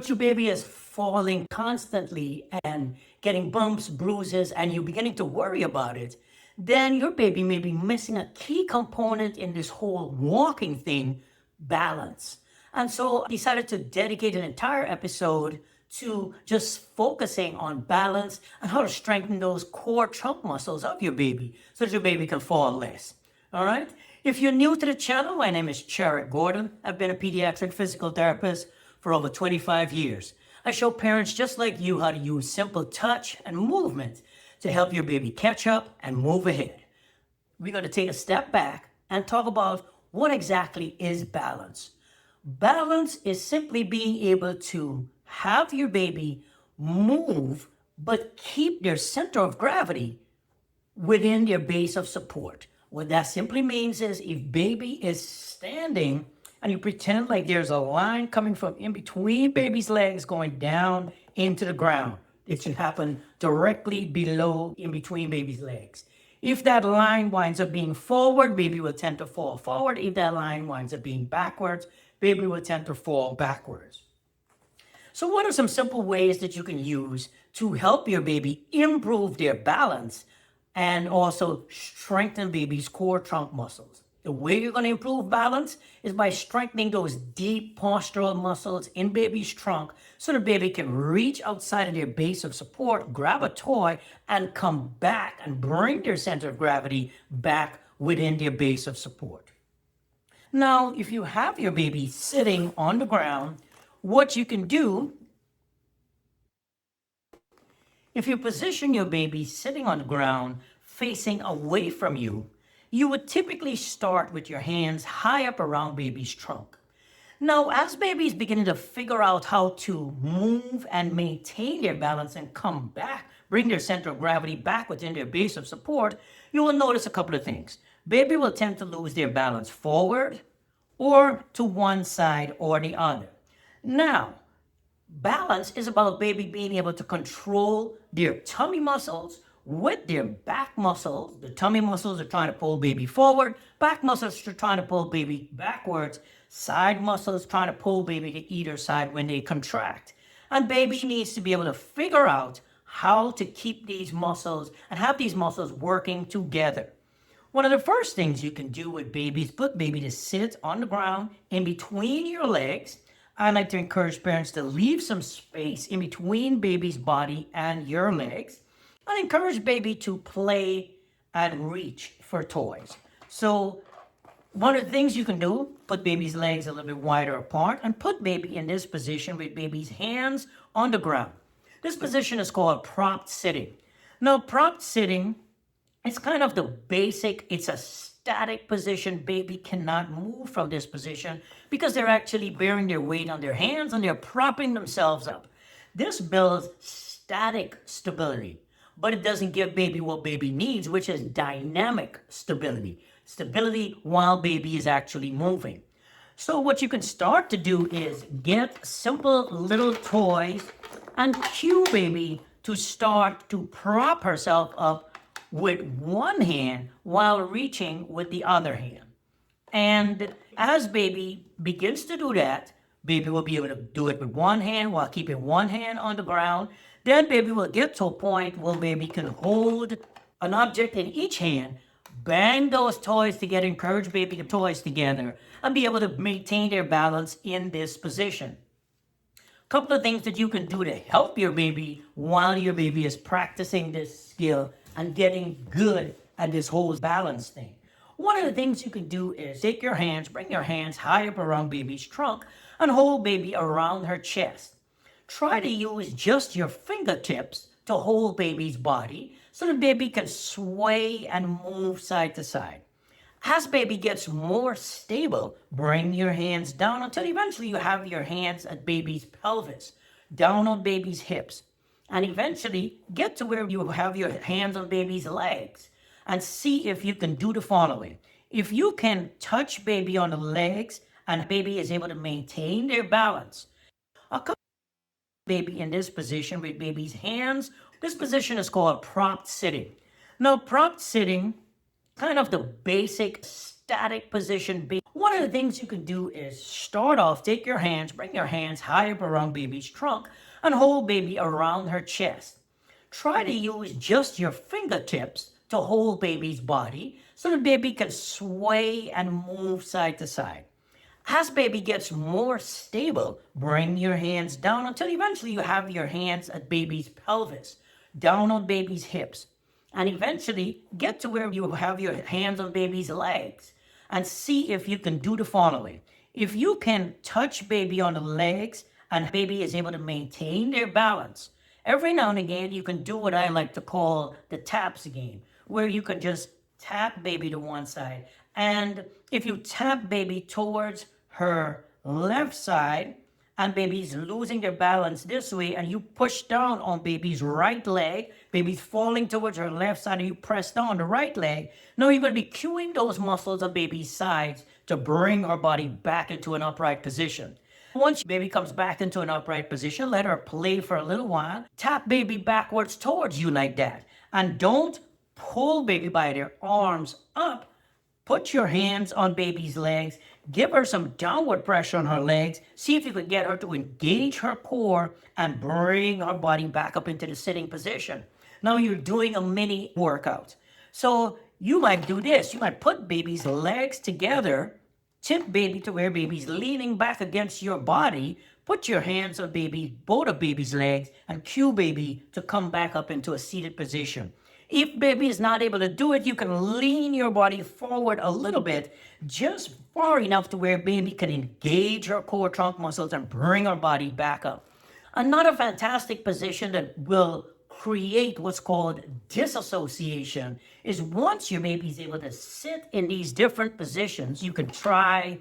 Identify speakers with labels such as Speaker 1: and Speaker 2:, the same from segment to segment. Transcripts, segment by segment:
Speaker 1: your baby is falling constantly and getting bumps, bruises, and you're beginning to worry about it, then your baby may be missing a key component in this whole walking thing, balance. And so I decided to dedicate an entire episode to just focusing on balance and how to strengthen those core trunk muscles of your baby so that your baby can fall less. All right? If you're new to the channel, my name is Cherrick Gordon. I've been a pediatric physical therapist for over 25 years. I show parents just like you how to use simple touch and movement to help your baby catch up and move ahead. We're going to take a step back and talk about what exactly is balance. Balance is simply being able to have your baby move but keep their center of gravity within their base of support. What that simply means is if baby is standing and you pretend like there's a line coming from in between baby's legs going down into the ground, it should happen directly below in between baby's legs. If that line winds up being forward, baby will tend to fall forward. If that line winds up being backwards, baby will tend to fall backwards. So what are some simple ways that you can use to help your baby improve their balance and also strengthen baby's core trunk muscles? The way you're going to improve balance is by strengthening those deep postural muscles in baby's trunk so the baby can reach outside of their base of support, grab a toy, and come back and bring their center of gravity back within their base of support. Now, if you have your baby sitting on the ground, what you can do, if you position your baby sitting on the ground facing away from you, you would typically start with your hands high up around baby's trunk. Now, as baby's beginning to figure out how to move and maintain their balance and come back, bring their center of gravity back within their base of support, you will notice a couple of things. Baby will tend to lose their balance forward or to one side or the other. Now, balance is about baby being able to control their tummy muscles with their back muscles. The tummy muscles are trying to pull baby forward. Back muscles are trying to pull baby backwards. Side muscles trying to pull baby to either side when they contract. And baby needs to be able to figure out how to keep these muscles and have these muscles working together. One of the first things you can do with babies, put baby to sit on the ground in between your legs. I like to encourage parents to leave some space in between baby's body and your legs. And encourage baby to play and reach for toys. So one of the things you can do, put baby's legs a little bit wider apart and put baby in this position with baby's hands on the ground. This position is called propped sitting. Now, propped sitting is kind of the basic, it's a static position. Baby cannot move from this position because they're actually bearing their weight on their hands and they're propping themselves up. This builds static stability, but it doesn't give baby what baby needs, which is dynamic stability. Stability while baby is actually moving. So what you can start to do is get simple little toys and cue baby to start to prop herself up with one hand while reaching with the other hand. And as baby begins to do that, baby will be able to do it with one hand while keeping one hand on the ground. Then baby will get to a point where baby can hold an object in each hand, bang those toys together, encourage baby to toys together, and be able to maintain their balance in this position. A couple of things that you can do to help your baby while your baby is practicing this skill and getting good at this whole balance thing. One of the things you can do is take your hands, bring your hands high up around baby's trunk and hold baby around her chest. Try to use just your fingertips to hold baby's body so the baby can sway and move side to side. As baby gets more stable, bring your hands down until eventually you have your hands at baby's pelvis, down on baby's hips, and eventually get to where you have your hands on baby's legs and see if you can do the following. If you can touch baby on the legs and baby is able to maintain their balance, a couple baby in this position with baby's hands. This position is called propped sitting. Now, propped sitting, kind of the basic static position. One of the things you can do is start off, take your hands, bring your hands high up around baby's trunk and hold baby around her chest. Try to use just your fingertips to hold baby's body so the baby can sway and move side to side. As baby gets more stable, bring your hands down until eventually you have your hands at baby's pelvis, down on baby's hips, and eventually get to where you have your hands on baby's legs and see if you can do the following. If you can touch baby on the legs and baby is able to maintain their balance, every now and again you can do what I like to call the taps game, where you can just tap baby to one side. And if you tap baby towards her left side and baby's losing their balance this way and you push down on baby's right leg, baby's falling towards her left side and you press down on the right leg, now you're going to be cueing those muscles on baby's sides to bring her body back into an upright position. Once baby comes back into an upright position, let her play for a little while. Tap baby backwards towards you like that. And don't pull baby by their arms up. Put your hands on baby's legs. Give her some downward pressure on her legs. See if you can get her to engage her core and bring her body back up into the sitting position. Now you're doing a mini workout. So you might do this. You might put baby's legs together, tip baby to where baby's leaning back against your body. Put your hands on both of baby's legs and cue baby to come back up into a seated position. If baby is not able to do it, you can lean your body forward a little bit, just far enough to where baby can engage her core trunk muscles and bring her body back up. Another fantastic position that will create what's called disassociation is once your baby is able to sit in these different positions, you can try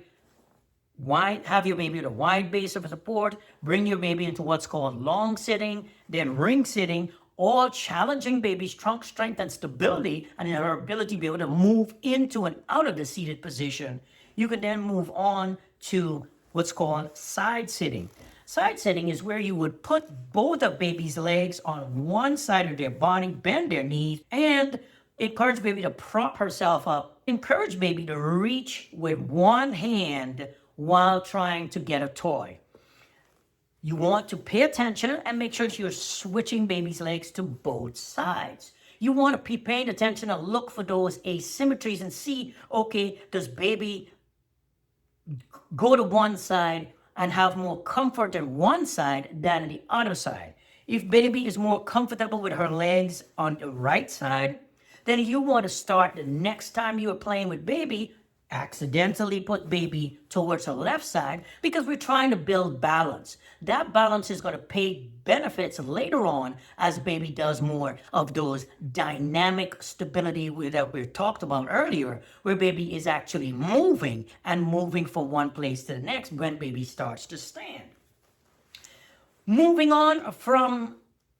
Speaker 1: have your baby at a wide base of support, bring your baby into what's called long sitting, then ring sitting, all challenging baby's trunk strength and stability and her ability to be able to move into and out of the seated position. You can then move on to what's called side sitting. Side sitting is where you would put both of baby's legs on one side of their body, bend their knees, and encourage baby to prop herself up. Encourage baby to reach with one hand while trying to get a toy. You want to pay attention and make sure you're switching baby's legs to both sides. You want to be paying attention and look for those asymmetries and see, okay, does baby go to one side and have more comfort in one side than the other side? If baby is more comfortable with her legs on the right side, then you want to start the next time you are playing with baby, accidentally put baby towards her left side because we're trying to build balance. That balance is going to pay benefits later on as baby does more of those dynamic stability that we talked about earlier, where baby is actually moving from one place to the next when baby starts to stand. Moving on from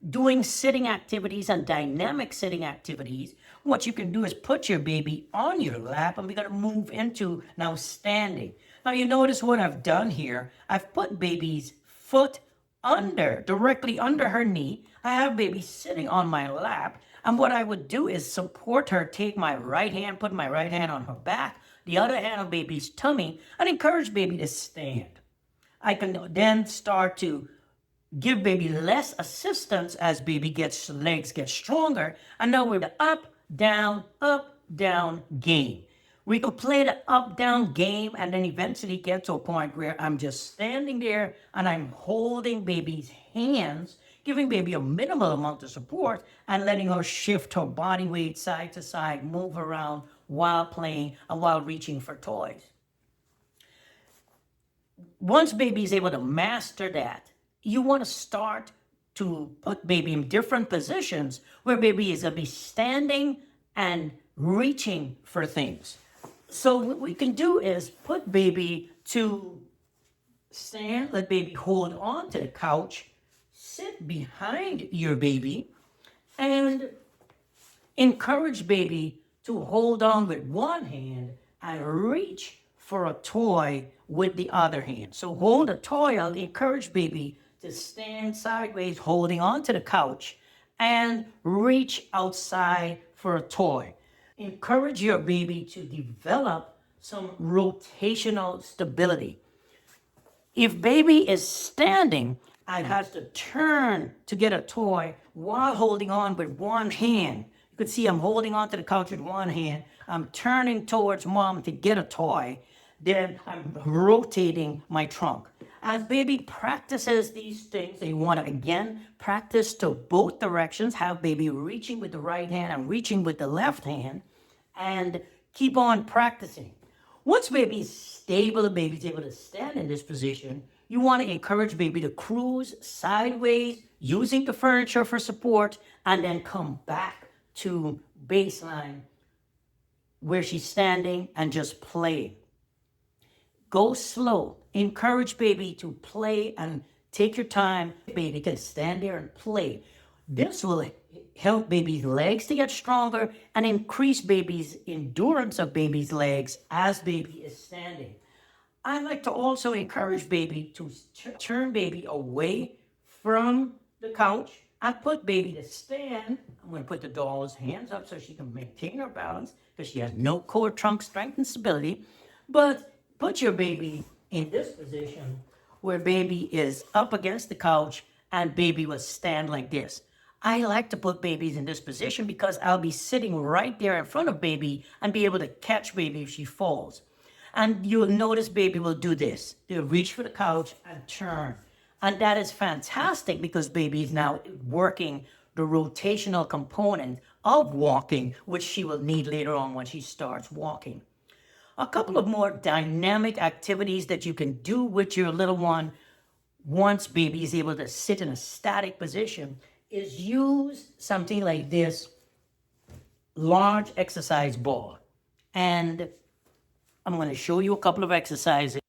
Speaker 1: doing sitting activities and dynamic sitting activities, what you can do is put your baby on your lap and we're going to move into now standing. Now you notice what I've done here. I've put baby's foot directly under her knee. I have baby sitting on my lap. And what I would do is support her, take my right hand, put my right hand on her back, the other hand on baby's tummy, and encourage baby to stand. I can then start to give baby less assistance as baby legs get stronger. And now we're up, down, game. We could play the up, down game and then eventually get to a point where I'm just standing there and I'm holding baby's hands, giving baby a minimal amount of support and letting her shift her body weight side to side, move around while playing and while reaching for toys. Once baby is able to master that, you want to start to put baby in different positions where baby is going to be standing and reaching for things. So what we can do is put baby to stand, let baby hold on to the couch, sit behind your baby, and encourage baby to hold on with one hand and reach for a toy with the other hand. So hold a toy out, encourage baby to stand sideways, holding onto the couch, and reach outside for a toy. Encourage your baby to develop some rotational stability. If baby is standing and has to turn to get a toy while holding on with one hand, you can see I'm holding on to the couch with one hand. I'm turning towards mom to get a toy. Then I'm rotating my trunk. As baby practices these things, you want to again practice to both directions. Have baby reaching with the right hand and reaching with the left hand, and keep on practicing. Once baby's stable and baby's able to stand in this position, you want to encourage baby to cruise sideways using the furniture for support and then come back to baseline where she's standing and just play. Go slow. Encourage baby to play and take your time. Baby can stand there and play. This will help baby's legs to get stronger and increase baby's endurance of baby's legs as baby is standing. I like to also encourage baby to turn baby away from the couch and put baby to stand. I'm going to put the doll's hands up so she can maintain her balance because she has no core trunk strength and stability. But put your baby in this position where baby is up against the couch and baby will stand like this. I like to put babies in this position because I'll be sitting right there in front of baby and be able to catch baby if she falls. And you'll notice baby will do this. They'll reach for the couch and turn. And that is fantastic because baby is now working the rotational component of walking, which she will need later on when she starts walking. A couple of more dynamic activities that you can do with your little one once baby is able to sit in a static position is use something like this large exercise ball. And I'm going to show you a couple of exercises.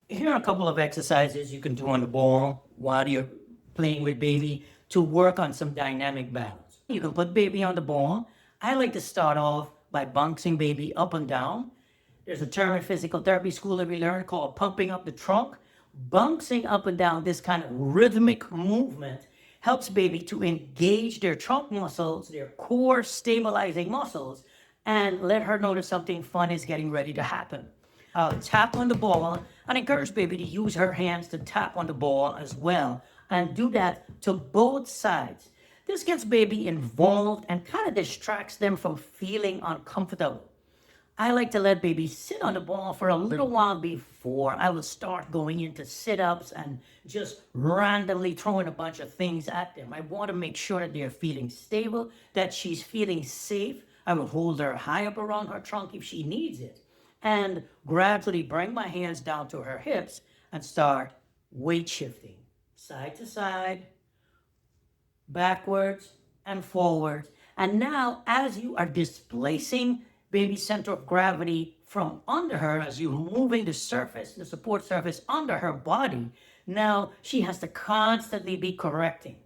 Speaker 1: Here are a couple of exercises you can do on the ball while you're playing with baby to work on some dynamic balance. You can put baby on the ball. I like to start off by bouncing baby up and down. There's a term in physical therapy school that we learned called pumping up the trunk. Bouncing up and down, this kind of rhythmic movement helps baby to engage their trunk muscles, their core stabilizing muscles, and let her know that something fun is getting ready to happen. Tap on the ball and encourage baby to use her hands to tap on the ball as well, and do that to both sides. This gets baby involved and kind of distracts them from feeling uncomfortable. I like to let baby sit on the ball for a little while before I will start going into sit-ups and just randomly throwing a bunch of things at them. I want to make sure that they're feeling stable, that she's feeling safe. I will hold her high up around her trunk if she needs it, and gradually bring my hands down to her hips and start weight shifting, side to side, backwards and forwards. And now, as you are displacing baby's center of gravity from under her, as you're moving the surface, the support surface under her body, now she has to constantly be correcting.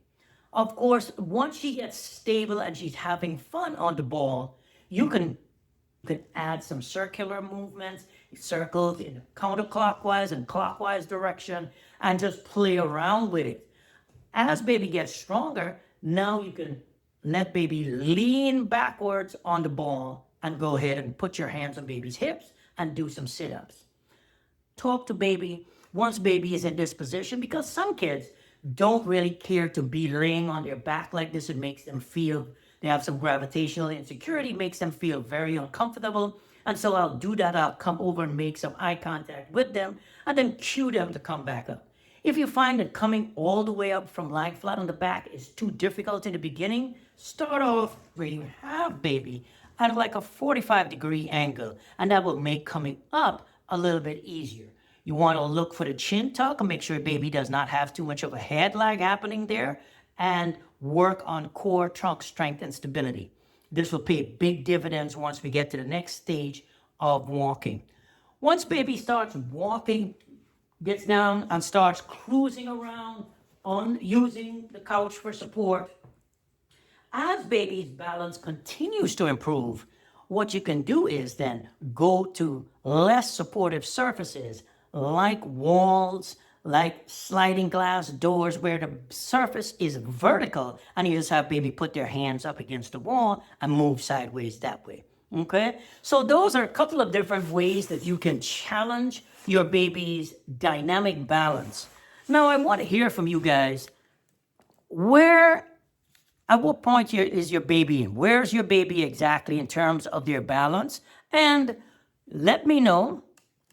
Speaker 1: Of course, once she gets stable and she's having fun on the ball, you can add some circular movements, circles in counterclockwise and clockwise direction, and just play around with it. As baby gets stronger, now you can let baby lean backwards on the ball and go ahead and put your hands on baby's hips and do some sit-ups. Talk to baby once baby is in this position, because some kids don't really care to be laying on their back like this. It makes them feel, they have some gravitational insecurity, makes them feel very uncomfortable. And so I'll do that. I'll come over and make some eye contact with them and then cue them to come back up. If you find that coming all the way up from lying flat on the back is too difficult in the beginning, start off where you have baby at like a 45-degree angle, and that will make coming up a little bit easier. You want to look for the chin tuck and make sure baby does not have too much of a head lag happening there, and work on core trunk strength and stability. This will pay big dividends once we get to the next stage of walking. Once baby starts walking, gets down and starts cruising around on using the couch for support, as baby's balance continues to improve, what you can do is then go to less supportive surfaces like walls, like sliding glass doors where the surface is vertical and you just have baby put their hands up against the wall and move sideways that way. Okay, so those are a couple of different ways that you can challenge your baby's dynamic balance. Now I want to hear from you guys. At what point is your baby in? Where's your baby exactly in terms of their balance? And let me know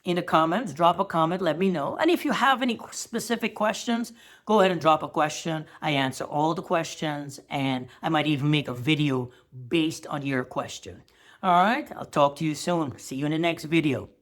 Speaker 1: in the comments. Drop a comment, let me know. And if you have any specific questions, go ahead and drop a question. I answer all the questions, and I might even make a video based on your question. All right, I'll talk to you soon. See you in the next video.